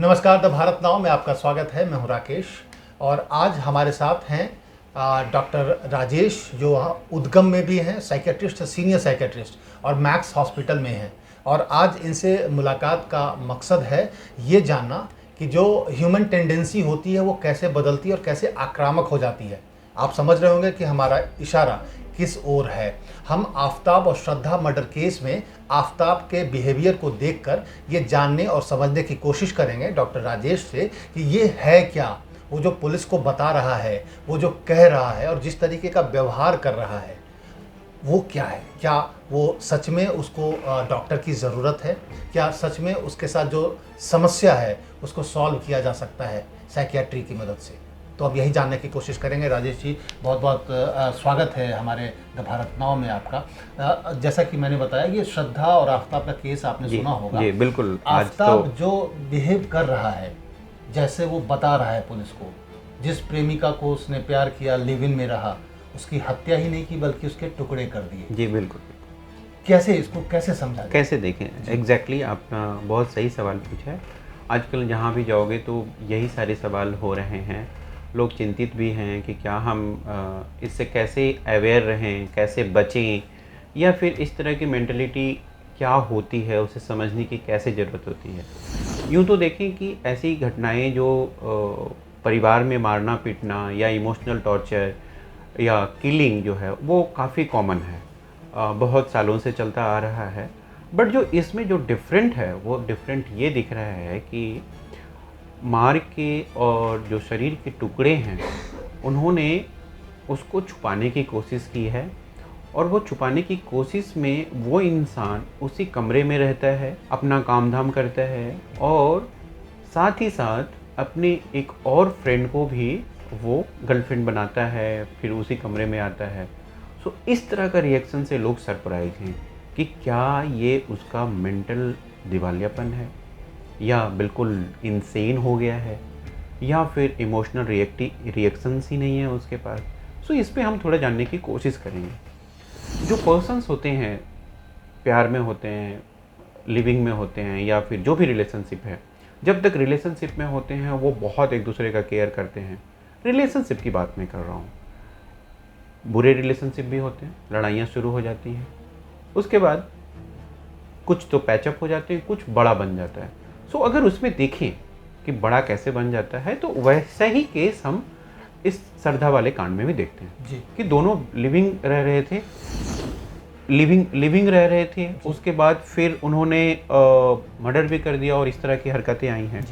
नमस्कार, द भारत नाव में आपका स्वागत है। मैं हूं राकेश और आज हमारे साथ हैं डॉक्टर राजेश, जो उद्गम में भी हैं, साइकेट्रिस्ट, सीनियर साइकेट्रिस्ट और मैक्स हॉस्पिटल में हैं। और आज इनसे मुलाकात का मकसद है ये जानना कि जो ह्यूमन टेंडेंसी होती है वो कैसे बदलती है और कैसे आक्रामक हो जाती है। आप समझ रहे होंगे कि हमारा इशारा किस ओर है। हम आफताब और श्रद्धा मर्डर केस में आफताब के बिहेवियर को देखकर ये जानने और समझने की कोशिश करेंगे डॉक्टर राजेश से कि ये है क्या, वो जो पुलिस को बता रहा है, वो जो कह रहा है और जिस तरीके का व्यवहार कर रहा है वो क्या है। क्या वो सच में उसको डॉक्टर की ज़रूरत है? क्या सच में उसके साथ जो समस्या है उसको सॉल्व किया जा सकता है साइकियाट्री की मदद से? तो अब यही जानने की कोशिश करेंगे। राजेश जी, बहुत बहुत स्वागत है हमारे द भारत नाव में आपका। जैसा कि मैंने बताया, ये श्रद्धा और आफताब का केस आपने सुना होगा। जी बिल्कुल। आफताब जो बिहेव कर रहा है, जैसे वो बता रहा है पुलिस को, जिस प्रेमिका को उसने प्यार किया, लिव इन में रहा, उसकी हत्या ही नहीं की बल्कि उसके टुकड़े कर दिए। जी बिल्कुल। कैसे इसको कैसे समझा जाए? कैसे देखें, एग्जैक्टली आपने बहुत सही सवाल पूछा है। आजकल जहाँ भी जाओगे तो यही सारे सवाल हो रहे हैं। लोग चिंतित भी हैं कि क्या हम इससे कैसे अवेयर रहें, कैसे बचें, या फिर इस तरह की मेंटलिटी क्या होती है, उसे समझने की कैसे ज़रूरत होती है। यूँ तो देखें कि ऐसी घटनाएं जो परिवार में मारना पीटना या इमोशनल टॉर्चर या किलिंग जो है वो काफ़ी कॉमन है, बहुत सालों से चलता आ रहा है। बट जो इसमें जो डिफरेंट है वो डिफरेंट ये दिख रहा है कि मार के और जो शरीर के टुकड़े हैं उन्होंने उसको छुपाने की कोशिश की है, और वो छुपाने की कोशिश में वो इंसान उसी कमरे में रहता है, अपना काम धाम करता है और साथ ही साथ अपने एक और फ्रेंड को भी वो गर्लफ्रेंड बनाता है, फिर उसी कमरे में आता है। सो इस तरह का रिएक्शन से लोग सरप्राइज हैं कि क्या ये उसका मेंटल दिवालियापन है, या बिल्कुल इंसेन हो गया है, या फिर इमोशनल रिएक्शंस ही नहीं है उसके पास। सो इस पे हम थोड़ा जानने की कोशिश करेंगे। जो पर्सन्स होते हैं, प्यार में होते हैं, लिविंग में होते हैं, या फिर जो भी रिलेशनशिप है, जब तक रिलेशनशिप में होते हैं वो बहुत एक दूसरे का केयर करते हैं। रिलेशनशिप की बात मैं कर रहा हूँ। बुरे रिलेशनशिप भी होते हैं, लड़ाइयाँ शुरू हो जाती हैं, उसके बाद कुछ तो पैचअप हो जाते हैं, कुछ बड़ा बन जाता है। सो अगर उसमें देखें कि बड़ा कैसे बन जाता है, तो वैसा ही केस हम इस श्रद्धा वाले कांड में भी देखते हैं जी। कि दोनों लिविंग रह रहे थे, लिविंग रह रहे थे, उसके बाद फिर उन्होंने मर्डर भी कर दिया और इस तरह की हरकतें आई हैं।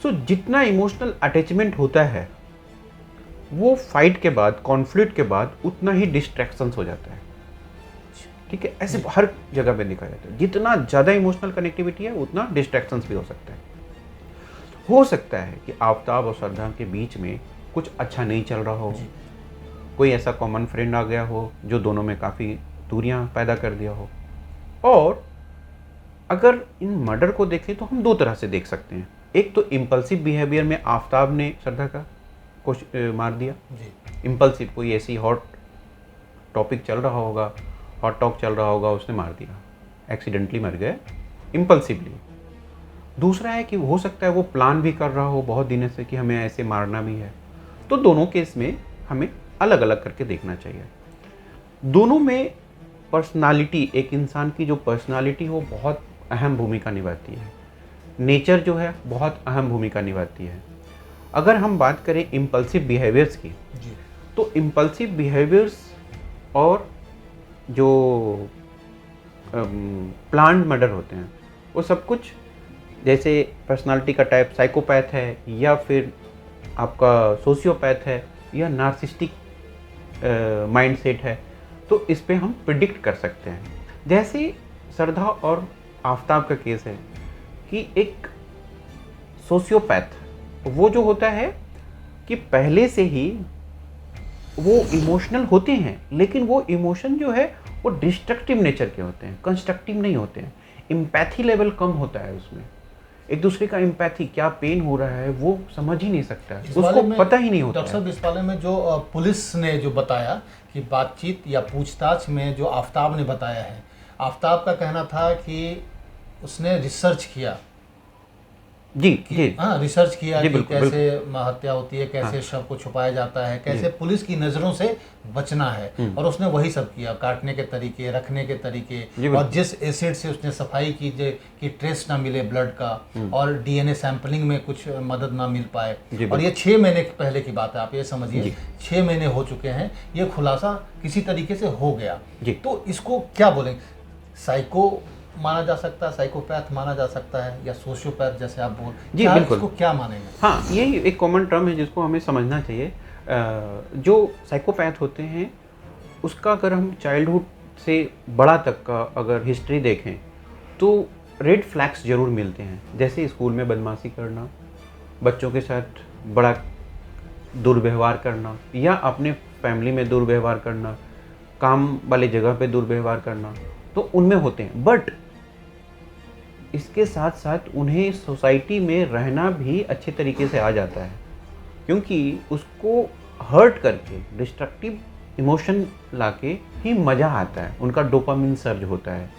सो जितना इमोशनल अटैचमेंट होता है वो फाइट के बाद, कॉन्फ्लिक्ट के बाद, उतना ही डिस्ट्रैक्शंस हो जाता है। ठीक है, ऐसे हर जगह पे देखा जाता है। जितना ज़्यादा इमोशनल कनेक्टिविटी है उतना डिस्ट्रैक्शंस भी हो सकता है। हो सकता है कि आफताब और श्रद्धा के बीच में कुछ अच्छा नहीं चल रहा हो, कोई ऐसा कॉमन फ्रेंड आ गया हो जो दोनों में काफ़ी दूरियां पैदा कर दिया हो। और अगर इन मर्डर को देखें तो हम दो तरह से देख सकते हैं। एक तो इम्पल्सिव बिहेवियर में आफताब ने श्रद्धा का मार दिया। इम्पल्सिव, कोई ऐसी हॉट टॉपिक चल रहा होगा, हॉट टॉक चल रहा होगा, उसने मार दिया, एक्सीडेंटली मर गए इम्पल्सिवली। दूसरा है कि हो सकता है वो प्लान भी कर रहा हो बहुत दिनों से कि हमें ऐसे मारना भी है। तो दोनों केस में हमें अलग अलग करके देखना चाहिए। दोनों में पर्सनालिटी, एक इंसान की जो पर्सनालिटी वो बहुत अहम भूमिका निभाती है, नेचर जो है बहुत अहम भूमिका निभाती है। अगर हम बात करें इम्पल्सिव बिहेवियर्स की, तो इम्पल्सिव बिहेवियर्स और जो प्लान्ड मर्डर होते हैं वो सब कुछ, जैसे पर्सनालिटी का टाइप साइकोपैथ है, या फिर आपका सोशियोपैथ है, या नार्सिस्टिक माइंडसेट है, तो इस पे हम प्रिडिक्ट कर सकते हैं। जैसे श्रद्धा और आफताब का केस है कि एक सोशियोपैथ वो जो होता है कि पहले से ही वो इमोशनल होते हैं, लेकिन वो इमोशन जो है वो डिस्ट्रक्टिव नेचर के होते हैं, कंस्ट्रक्टिव नहीं होते हैं। एम्पैथी लेवल कम होता है उसमें, एक दूसरे का एम्पैथी, क्या पेन हो रहा है वो समझ ही नहीं सकता, उसको पता ही नहीं होता। डॉक्टर साहब, इस बारे में जो पुलिस ने जो बताया कि बातचीत या पूछताछ में जो आफताब ने बताया है, आफताब का कहना था कि उसने रिसर्च किया जी जी हाँ, रिसर्च किया जी, कि बिल्कुल कैसे हत्या होती है, कैसे शव को छुपाया जाता है, कैसे पुलिस की नज़रों से बचना है, और उसने वही सब किया, काटने के तरीके, रखने के तरीके, जी, और बिल्कुल। जिस एसिड से उसने सफाई की कि ट्रेस ना मिले ब्लड का, और डीएनए सैंपलिंग में कुछ मदद ना मिल पाए। जी, और ये बिल्कुल। 6 महीने पहले की बात है, आप ये समझिए जी 6 महीने हो चुके हैं, ये खुलासा किसी तरीके से हो गया। जी तो इसको क्या बोलेंगे, साइको माना जा सकता है, साइकोपैथ माना जा सकता है, या सोशियोपैथ जैसे आप बोल, जी, क्या बिल्कुल। इसको क्या मानेंगे? हाँ, यही एक कॉमन टर्म है जिसको हमें समझना चाहिए। जो साइकोपैथ होते हैं, उसका अगर हम चाइल्डहुड से बड़ा तक का अगर हिस्ट्री देखें, तो रेड फ्लैग्स ज़रूर मिलते हैं। जैसे स्कूल में बदमाशी करना, बच्चों के साथ बड़ा दुर्व्यवहार करना, या अपने फैमिली में दुर्व्यवहार करना, काम वाले जगह पे दुर्व्यवहार करना, तो उनमें होते हैं। बट इसके साथ साथ उन्हें सोसाइटी में रहना भी अच्छे तरीके से आ जाता है, क्योंकि उसको हर्ट करके डिस्ट्रक्टिव इमोशन लाके ही मज़ा आता है, उनका डोपामिन सर्ज होता है।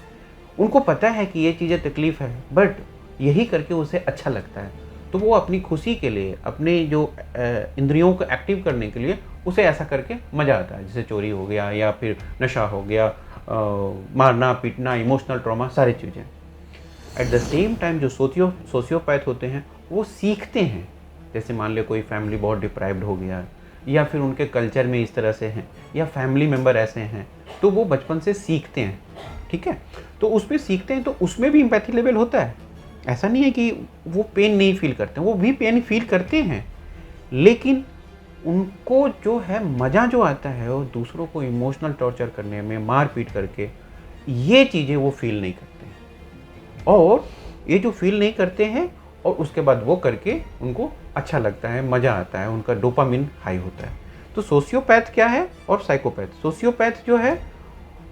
उनको पता है कि ये चीज़ें तकलीफ़ है, बट यही करके उसे अच्छा लगता है, तो वो अपनी खुशी के लिए, अपने जो इंद्रियों को एक्टिव करने के लिए उसे ऐसा करके मज़ा आता है। जैसे चोरी हो गया, या फिर नशा हो गया, मारना पीटना, इमोशनल ट्रॉमा, सारी चीज़ें। एट द सेम टाइम जो सोशियोपैथ होते हैं, वो सीखते हैं। जैसे मान लो कोई फैमिली बहुत डिप्राइव्ड हो गया, या फिर उनके कल्चर में इस तरह से हैं, या फैमिली मेम्बर ऐसे हैं, तो वो बचपन से सीखते हैं। ठीक है, तो उसमें सीखते हैं, तो उसमें भी एम्पैथी लेवल होता है। ऐसा नहीं है कि वो पेन नहीं फील करते हैं, वो भी पेन फील करते हैं, लेकिन उनको जो है मज़ा जो आता है वो दूसरों को इमोशनल टॉर्चर करने में, मार पीट करके, ये चीज़ें वो फील नहीं करते हैं। और ये जो फील नहीं करते हैं, और उसके बाद वो करके उनको अच्छा लगता है, मज़ा आता है, उनका डोपामिन हाई होता है। तो सोशियोपैथ क्या है और साइकोपैथ? सोशियोपैथ जो है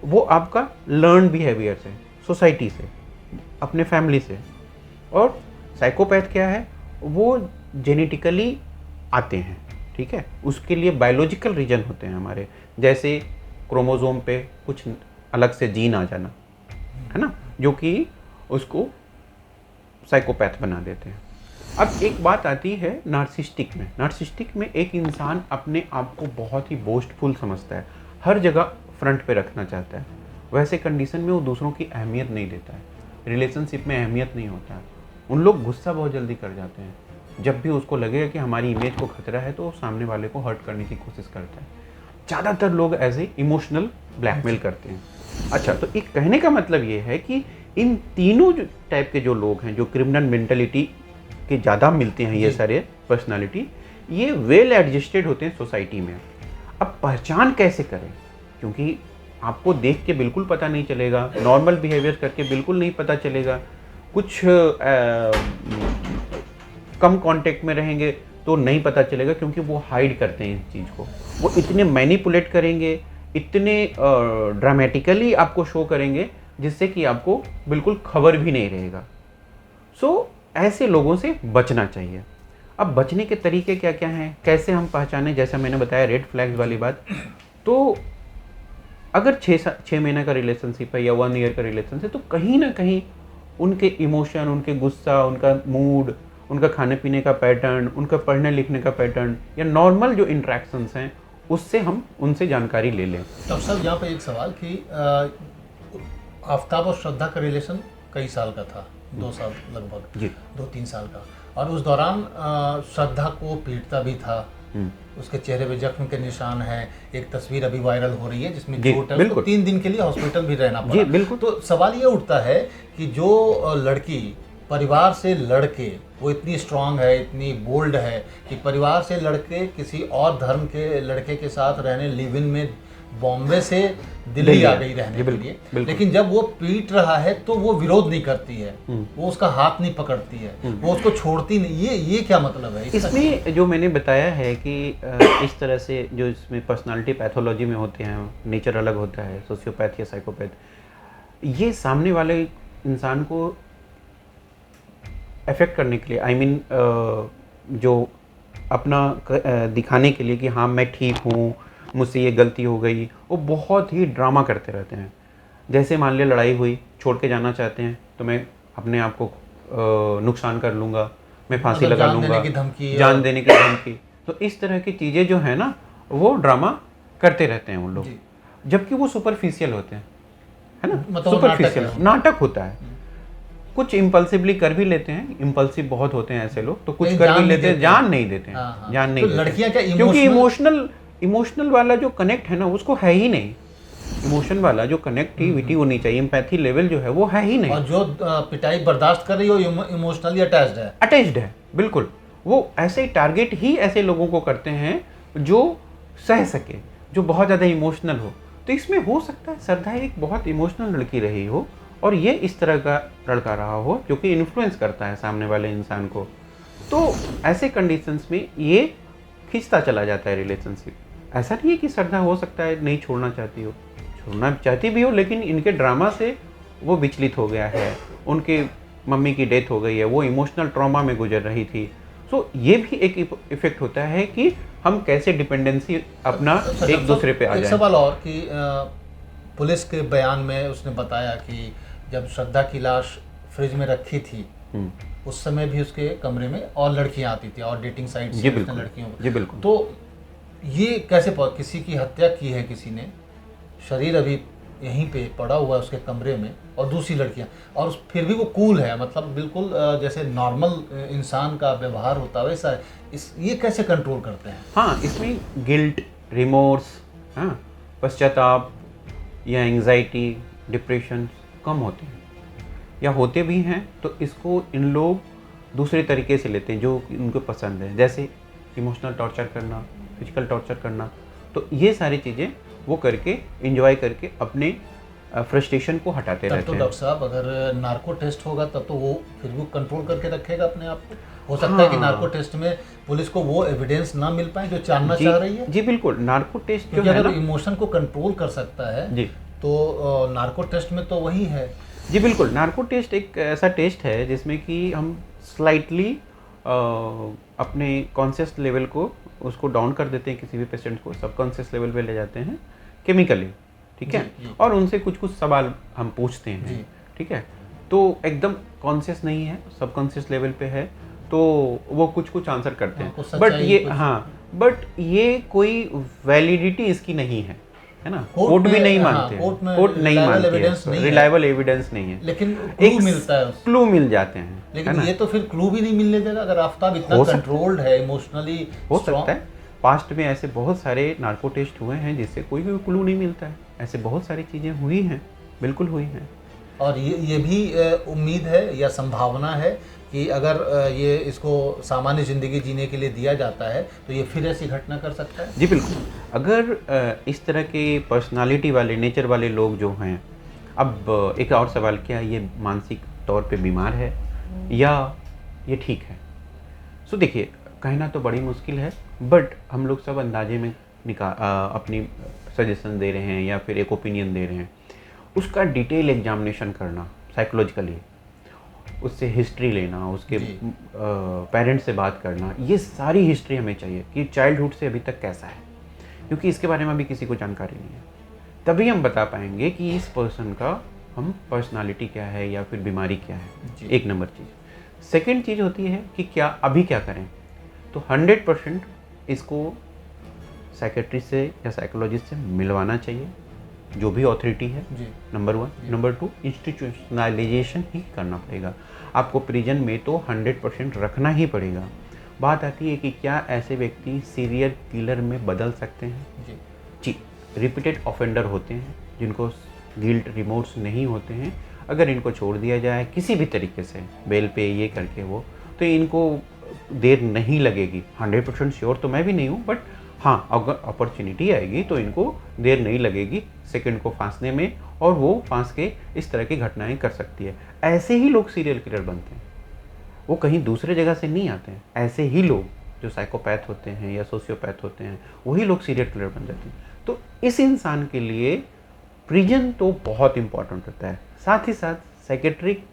वो आपका लर्न बिहेवियर से, सोसाइटी से, अपने फैमिली से। और साइकोपैथ क्या है, वो जेनेटिकली आते हैं। ठीक है, उसके लिए बायोलॉजिकल रीजन होते हैं हमारे, जैसे क्रोमोसोम पे कुछ अलग से जीन आ जाना, है ना, जो कि उसको साइकोपैथ बना देते हैं। अब एक बात आती है नार्सिस्टिक में। नार्सिस्टिक में एक इंसान अपने आप को बहुत ही बोस्टफुल समझता है, हर जगह फ्रंट पे रखना चाहता है। वैसे कंडीशन में वो दूसरों की अहमियत नहीं देता है, रिलेशनशिप में अहमियत नहीं होता है। उन लोग गुस्सा बहुत जल्दी कर जाते हैं, जब भी उसको लगेगा कि हमारी इमेज को खतरा है तो वो सामने वाले को हर्ट करने की कोशिश करता है। ज़्यादातर लोग ऐसे इमोशनल ब्लैकमेल करते हैं। अच्छा, तो एक कहने का मतलब ये है कि इन तीनों जो टाइप के जो लोग हैं, जो क्रिमिनल मेंटलिटी के ज़्यादा मिलते हैं, ये सारे पर्सनालिटी, ये वेल एडजस्टेड होते हैं सोसाइटी में। अब पहचान कैसे करें, क्योंकि आपको देख के बिल्कुल पता नहीं चलेगा, नॉर्मल बिहेवियर करके बिल्कुल नहीं पता चलेगा, कुछ कम कांटेक्ट में रहेंगे तो नहीं पता चलेगा, क्योंकि वो हाइड करते हैं इस चीज़ को। वो इतने मैनिपुलेट करेंगे, इतने ड्रामेटिकली आपको शो करेंगे, जिससे कि आपको बिल्कुल खबर भी नहीं रहेगा। सो ऐसे लोगों से बचना चाहिए। अब बचने के तरीके क्या क्या हैं, कैसे हम पहचानें, जैसा मैंने बताया रेड फ्लैग्स वाली बात। तो अगर 6 महीने का रिलेशनशिप है या 1 ईयर का रिलेशन है, तो कहीं ना कहीं उनके इमोशन, उनके गुस्सा, उनका मूड, उनका खाने पीने का पैटर्न, उनका पढ़ने लिखने का पैटर्न, या नॉर्मल जो इंट्रैक्शंस हैं, उससे हम उनसे जानकारी ले लें। डॉक्टर साहब, यहाँ पे एक सवाल कि आफ्ताब और श्रद्धा का रिलेशन कई साल का था, 2 साल लगभग, जी 2-3 साल का, और उस दौरान श्रद्धा को पीटता भी था, उसके चेहरे पे जख्म के निशान हैं। एक तस्वीर अभी वायरल हो रही है जिसमें चोट है, उसको 3 दिन के लिए हॉस्पिटल भी रहना पड़ा। जी बिल्कुल। तो सवाल ये उठता है कि जो लड़की परिवार से लड़के, वो इतनी स्ट्रांग है, इतनी बोल्ड है कि परिवार से लड़के किसी और धर्म के लड़के के साथ रहने, लिव इन में बॉम्बे से दिल्ली आ गई रहने के लिए, लेकिन जब वो पीट रहा है तो वो विरोध नहीं करती है, वो उसका हाथ नहीं पकड़ती है, वो उसको छोड़ती नहीं। ये क्या मतलब है इसमें? जो मैंने बताया है कि इस तरह से जो इसमें पर्सनालिटी पैथोलॉजी में होते हैं, नेचर अलग होता है, सोशियोपैथ या साइकोपैथ, ये सामने वाले इंसान को अफेक्ट करने के लिए, आई मीन जो अपना दिखाने के लिए कि हाँ मैं ठीक हूँ, मुझसे ये गलती हो गई, वो बहुत ही ड्रामा करते रहते हैं। जैसे मान लिया लड़ाई हुई, छोड़ के जाना चाहते हैं, तो मैं अपने आप को नुकसान कर लूँगा, मैं फांसी मतलब लगा जान देने लूँगा, की धमकी जान देने की धमकी। तो इस तरह की चीज़ें जो है ना, वो ड्रामा करते रहते हैं उन लोग, जी। जबकि वो सुपरफिशियल होते हैं, है ना, मतलब वो नाटक सुपरफिशियल है। नाटक होता है। कुछ इम्पल्सिवली कर भी लेते हैं, इम्पल्सिव बहुत होते हैं ऐसे लोग, तो कुछ लेकिन कर जान भी नहीं लेते हैं, देते जान हैं। नहीं देते हैं, हाँ, हाँ। जान तो नहीं देते लड़कियां क्या हैं, क्योंकि इमोशनल इमोशनल वाला जो कनेक्ट है ना उसको है ही नहीं। इमोशन वाला जो कनेक्टिविटी होनी चाहिए, एम्पैथी लेवल जो है वो है ही नहीं, और जो पिटाई बर्दाश्त कर रही हो इमोशनली अटैच्ड है। अटैच्ड है बिल्कुल। वो ऐसे टारगेट ही ऐसे लोगों को करते हैं जो सह सके, जो बहुत ज़्यादा इमोशनल हो। तो इसमें हो सकता है श्रद्धा एक बहुत इमोशनल लड़की रही हो और ये इस तरह का लड़का रहा हो जो कि इन्फ्लुएंस करता है सामने वाले इंसान को। तो ऐसे कंडीशंस में ये खींचता चला जाता है रिलेशनशिप। ऐसा नहीं है कि श्रद्धा हो सकता है नहीं छोड़ना चाहती हो, छोड़ना चाहती भी हो, लेकिन इनके ड्रामा से वो विचलित हो गया है, उनके मम्मी की डेथ हो गई है, वो इमोशनल ट्रॉमा में गुजर रही थी। सो ये भी एक इफेक्ट होता है कि हम कैसे डिपेंडेंसी अपना एक दूसरे पे आ एक जाए। सवाल और कि पुलिस के बयान में उसने बताया कि जब श्रद्धा की लाश फ्रिज में रखी थी उस समय भी उसके कमरे में और लड़कियां आती थी और डेटिंग साइट जी से बिल्कुल, उसने लड़कियों को। जी बिल्कुल। तो ये कैसे किसी की हत्या की है किसी ने, शरीर अभी यहीं पे पड़ा हुआ है उसके कमरे में, और दूसरी लड़कियां, और फिर भी वो कूल है, मतलब बिल्कुल जैसे नॉर्मल इंसान का व्यवहार होता है वैसा है। ये कैसे कंट्रोल करते हैं? हाँ, इसमें गिल्ट, रिमोर्स, हाँ, पश्चाताप या एंग्जाइटी, डिप्रेशन कम होते हैं, या होते भी हैं तो इसको इन लोग दूसरे तरीके से लेते हैं जो उनको पसंद है, जैसे इमोशनल टॉर्चर करना, फिजिकल टॉर्चर करना। तो ये सारी चीज़ें वो करके एंजॉय करके अपने फ्रस्ट्रेशन को हटाते तब रहते तो हैं। डॉक्टर साहब अगर नार्को टेस्ट होगा तब तो वो फिर भी कंट्रोल करके रखेगा अपने आप को। हो सकता है कि नार्को टेस्ट में पुलिस को वो एविडेंस ना मिल पाए जो जानना चाह रही है। जी बिल्कुल, नार्को टेस्ट जो क्योंकि है अगर ना, इमोशन को कंट्रोल कर सकता है जी तो नार्को टेस्ट में तो वही है। जी बिल्कुल, नार्को टेस्ट एक ऐसा टेस्ट है जिसमें कि हम स्लाइटली अपने कॉन्शियस लेवल को उसको डाउन कर देते हैं, किसी भी पेशेंट को सबकॉन्शियस लेवल पे ले जाते हैं केमिकली, ठीक है, जी। और उनसे कुछ कुछ सवाल हम पूछते हैं, ठीक है, तो एकदम कॉन्शियस नहीं है, सबकॉन्शियस लेवल पे है, तो वो कुछ कुछ आंसर करते हैं, बट ये बट ये कोई वैलिडिटी इसकी नहीं है ना, कोर्ट भी नहीं मानते, कोर्ट नहीं मानती है, रिलायबल एविडेंस नहीं है, लेकिन क्लू मिलता है, क्लू मिल जाते हैं। लेकिन ये तो फिर क्लू भी नहीं मिलने देगा अगर आफ्ताब इतना कंट्रोल्ड है इमोशनली। हो सकता है पास्ट में ऐसे बहुत सारे नार्को टेस्ट हुए हैं जिससे कोई भी क्लू नहीं मिलता है, ऐसे बहुत सारी चीज़ें हुई हैं, बिल्कुल हुई हैं। और ये भी उम्मीद है या संभावना है कि अगर ये इसको सामान्य ज़िंदगी जीने के लिए दिया जाता है तो ये फिर ऐसी घटना कर सकता है। जी बिल्कुल, अगर इस तरह के पर्सनालिटी वाले, नेचर वाले लोग जो हैं, अब एक और सवाल, क्या ये मानसिक तौर पे बीमार है या ये ठीक है? सो देखिए, कहना तो बड़ी मुश्किल है, बट हम लोग सब अंदाजे में अपनी सजेशन दे रहे हैं या फिर एक ओपिनियन दे रहे हैं। उसका डिटेल एग्जामिनेशन करना साइकोलॉजिकली, उससे हिस्ट्री लेना, उसके पेरेंट्स से बात करना, ये सारी हिस्ट्री हमें चाहिए कि चाइल्डहुड से अभी तक कैसा है, क्योंकि इसके बारे में अभी किसी को जानकारी नहीं है। तभी हम बता पाएंगे कि इस पर्सन का हम पर्सनालिटी क्या है या फिर बीमारी क्या है, एक नंबर चीज़। सेकंड चीज़ होती है कि क्या अभी क्या करें, तो 100% इसको साइकेट्रिस्ट से या साइकोलॉजिस्ट से मिलवाना चाहिए, जो भी अथॉरिटी है, नंबर 1। नंबर 2, इंस्टीट्यूशनलाइजेशन ही करना पड़ेगा आपको, प्रिजन में तो 100% रखना ही पड़ेगा। बात आती है कि क्या ऐसे व्यक्ति सीरियल किलर में बदल सकते हैं? जी, रिपीटेड ऑफेंडर होते हैं जिनको गिल्ट, रिमोर्स नहीं होते हैं, अगर इनको छोड़ दिया जाए किसी भी तरीके से बेल पे ये करके वो, तो इनको देर नहीं लगेगी। 100% श्योर तो मैं भी नहीं हूँ, बट हाँ, अगर अपॉर्चुनिटी आएगी तो इनको देर नहीं लगेगी सेकंड को फांसने में, और वो फांस के इस तरह की घटनाएं कर सकती है। ऐसे ही लोग सीरियल किलर बनते हैं, वो कहीं दूसरे जगह से नहीं आते हैं। ऐसे ही लोग जो साइकोपैथ होते हैं या सोशियोपैथ होते हैं, वही लोग सीरियल किलर बन जाते हैं। तो इस इंसान के लिए प्रिजन तो बहुत इम्पॉर्टेंट होता है, साथ ही साथ साइकेट्रिक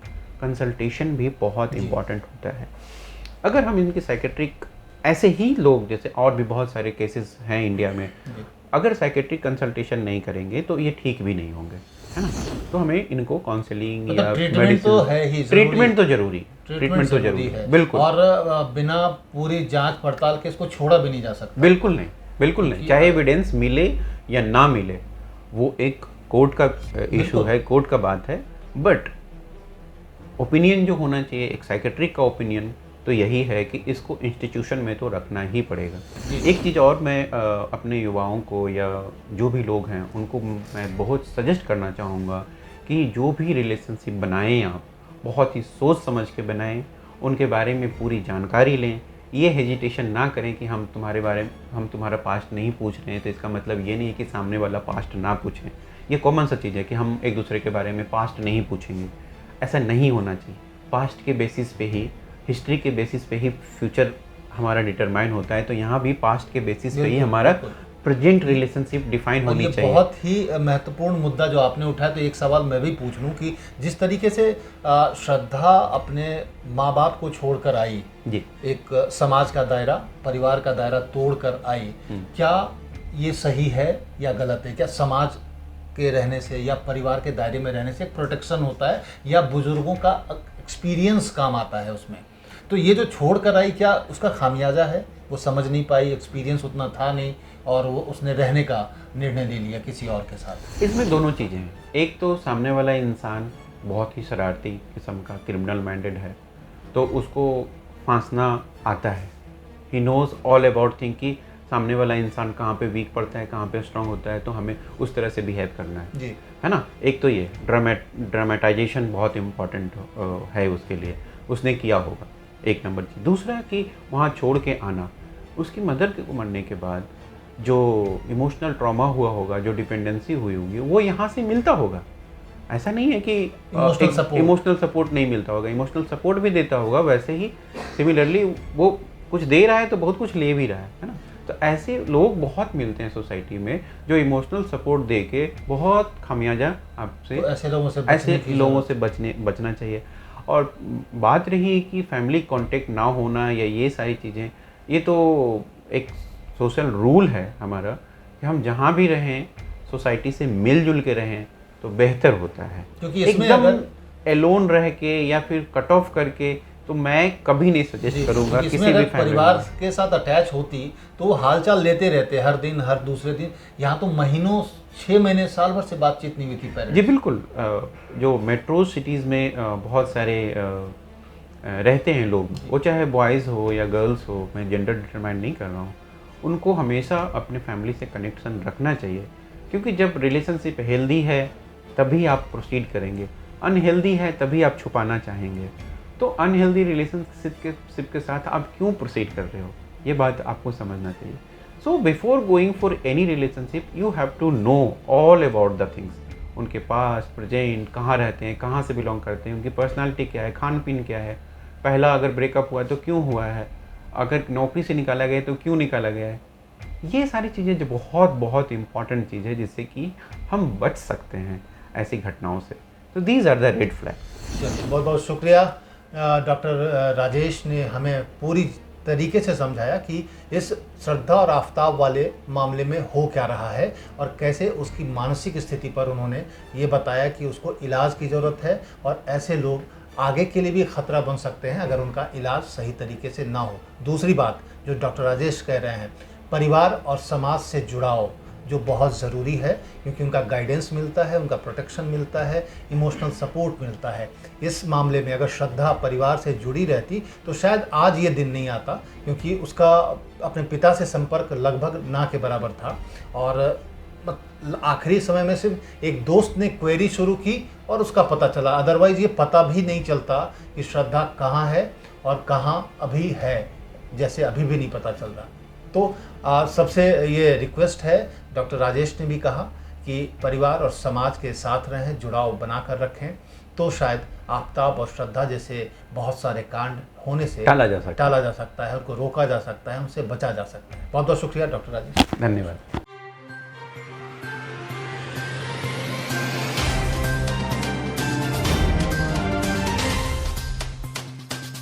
कंसल्टेशन भी बहुत इम्पॉर्टेंट होता है। अगर हम इनकी साइकेट्रिक, ऐसे ही लोग जैसे और भी बहुत सारे केसेस हैं इंडिया में, अगर साइकेट्रिक कंसल्टेशन नहीं करेंगे तो ये ठीक भी नहीं होंगे, है ना। तो हमें इनको काउंसलिंग मतलब या ट्रीटमेंट तो है ही, ट्रीटमेंट तो जरूरी, ट्रीटमेंट तो जरूरी है बिल्कुल। और बिना पूरी जांच पड़ताल के इसको छोड़ा भी नहीं जा सकता। बिल्कुल नहीं, बिल्कुल नहीं, चाहे एविडेंस मिले या ना मिले, वो एक कोर्ट का इशू है, कोर्ट का बात है। बट ओपिनियन जो होना चाहिए, एक साइकेट्रिक का ओपिनियन तो यही है कि इसको इंस्टीट्यूशन में तो रखना ही पड़ेगा। एक चीज़ और मैं अपने युवाओं को या जो भी लोग हैं उनको मैं बहुत सजेस्ट करना चाहूँगा कि जो भी रिलेशनशिप बनाएं आप बहुत ही सोच समझ के बनाएं, उनके बारे में पूरी जानकारी लें। ये हेजिटेशन ना करें कि हम तुम्हारा पास्ट नहीं पूछ रहे हैं तो इसका मतलब ये नहीं है कि सामने वाला पास्ट ना पूछें। ये कॉमन सा चीज़ है कि हम एक दूसरे के बारे में पास्ट नहीं पूछेंगे, ऐसा नहीं होना चाहिए। पास्ट के बेसिस पे ही, हिस्ट्री के बेसिस पे ही फ्यूचर हमारा डिटरमाइन होता है। तो यहाँ भी पास्ट के बेसिस पे ही हमारा प्रेजेंट रिलेशनशिप डिफाइन होनी चाहिए। बहुत ही महत्वपूर्ण मुद्दा जो आपने उठाया। तो एक सवाल मैं भी पूछ लूँ कि जिस तरीके से श्रद्धा अपने माँ बाप को छोड़कर आई जी, एक समाज का दायरा, परिवार का दायरा तोड़कर आई, क्या ये सही है या गलत है? क्या समाज के रहने से या परिवार के दायरे में रहने से एक प्रोटेक्शन होता है या बुजुर्गों का एक्सपीरियंस काम आता है उसमें? तो ये जो छोड़ कर आई, क्या उसका खामियाजा है? वो समझ नहीं पाई, एक्सपीरियंस उतना था नहीं और वो उसने रहने का निर्णय ले लिया किसी और के साथ। इसमें दोनों चीज़ें हैं। एक तो सामने वाला इंसान बहुत ही शरारती किस्म का क्रिमिनल माइंडेड है, तो उसको फांसना आता है। He knows all about thing कि सामने वाला इंसान कहाँ पे वीक पड़ता है, कहाँ पे स्ट्रांग होता है, तो हमें उस तरह से बिहेव करना है जी, है ना। एक तो ये ड्रामेटाइजेशन बहुत इम्पॉर्टेंट है उसके लिए, उसने किया होगा, एक नंबर चीज़। दूसरा कि वहाँ छोड़ के आना, उसकी मदर के मरने के बाद जो इमोशनल ट्रॉमा हुआ होगा, जो डिपेंडेंसी हुई होगी, वो यहाँ से मिलता होगा। ऐसा नहीं है कि इमोशनल सपोर्ट नहीं मिलता होगा, इमोशनल सपोर्ट भी देता होगा। वैसे ही सिमिलरली वो कुछ दे रहा है तो बहुत कुछ ले भी रहा है ना। तो ऐसे लोग बहुत मिलते हैं सोसाइटी में जो इमोशनल सपोर्ट दे के बहुत खामियाजा आपसे, तो ऐसे लोगों से बचना चाहिए। और बात रही कि फैमिली कांटेक्ट ना होना या ये सारी चीज़ें, ये तो एक सोशल रूल है हमारा कि हम जहाँ भी रहें सोसाइटी से मिलजुल के रहें तो बेहतर होता है। क्योंकि एकदम एलोन रह के या फिर कट ऑफ करके तो मैं कभी नहीं सजेस्ट करूंगा किसी भी परिवार के साथ अटैच होती तो वो हालचाल लेते रहते हर दिन, हर दूसरे दिन। यहाँ तो महीनों, 6 महीने, साल भर से बातचीत नहीं हुई थी पहले। जी बिल्कुल। जो मेट्रो सिटीज़ में बहुत सारे रहते हैं लोग, वो चाहे बॉयज़ हो या गर्ल्स हो, मैं जेंडर डिटरमाइन नहीं कर रहा हूँ, उनको हमेशा अपने फैमिली से कनेक्शन रखना चाहिए। क्योंकि जब रिलेशनशिप हेल्दी है तभी आप प्रोसीड करेंगे, अनहेल्दी है तभी आप छुपाना चाहेंगे। तो अनहेल्दी रिलेशनशिप के साथ आप क्यों प्रोसीड कर रहे हो, ये बात आपको समझना चाहिए। So before going for any relationship you have to know all about the things, उनके पास्ट, प्रेजेंट, कहाँ रहते हैं, कहाँ से बिलोंग करते हैं, उनकी पर्सनालिटी क्या है, खान पीन क्या है, पहला अगर ब्रेकअप हुआ है तो क्यों हुआ है, अगर नौकरी से निकाला गया तो क्यों निकाला गया है। ये सारी चीज़ें जो बहुत बहुत इंपॉर्टेंट चीज़ है जिससे कि हम बच सकते हैं ऐसी घटनाओं से। तो these are the red flag. बहुत बहुत शुक्रिया डॉक्टर राजेश ने हमें पूरी तरीके से समझाया कि इस श्रद्धा और आफताब वाले मामले में हो क्या रहा है और कैसे उसकी मानसिक स्थिति पर उन्होंने ये बताया कि उसको इलाज की ज़रूरत है और ऐसे लोग आगे के लिए भी ख़तरा बन सकते हैं अगर उनका इलाज सही तरीके से ना हो। दूसरी बात जो डॉक्टर राजेश कह रहे हैं, परिवार और समाज से जुड़ाव जो बहुत ज़रूरी है, क्योंकि उनका गाइडेंस मिलता है, उनका प्रोटेक्शन मिलता है, इमोशनल सपोर्ट मिलता है। इस मामले में अगर श्रद्धा परिवार से जुड़ी रहती तो शायद आज ये दिन नहीं आता, क्योंकि उसका अपने पिता से संपर्क लगभग ना के बराबर था और आखिरी समय में सिर्फ एक दोस्त ने क्वेरी शुरू की और उसका पता चला, अदरवाइज़ ये पता भी नहीं चलता कि श्रद्धा कहाँ है और कहाँ अभी है, जैसे अभी भी नहीं पता चल रहा। तो सबसे ये रिक्वेस्ट है, डॉक्टर राजेश ने भी कहा कि परिवार और समाज के साथ रहें, जुड़ाव बनाकर रखें, तो शायद आफताब और श्रद्धा जैसे बहुत सारे कांड होने से टाला जा सकता है, उनको रोका जा सकता है, उनसे बचा जा सकता है। बहुत बहुत शुक्रिया डॉक्टर राजेश। धन्यवाद।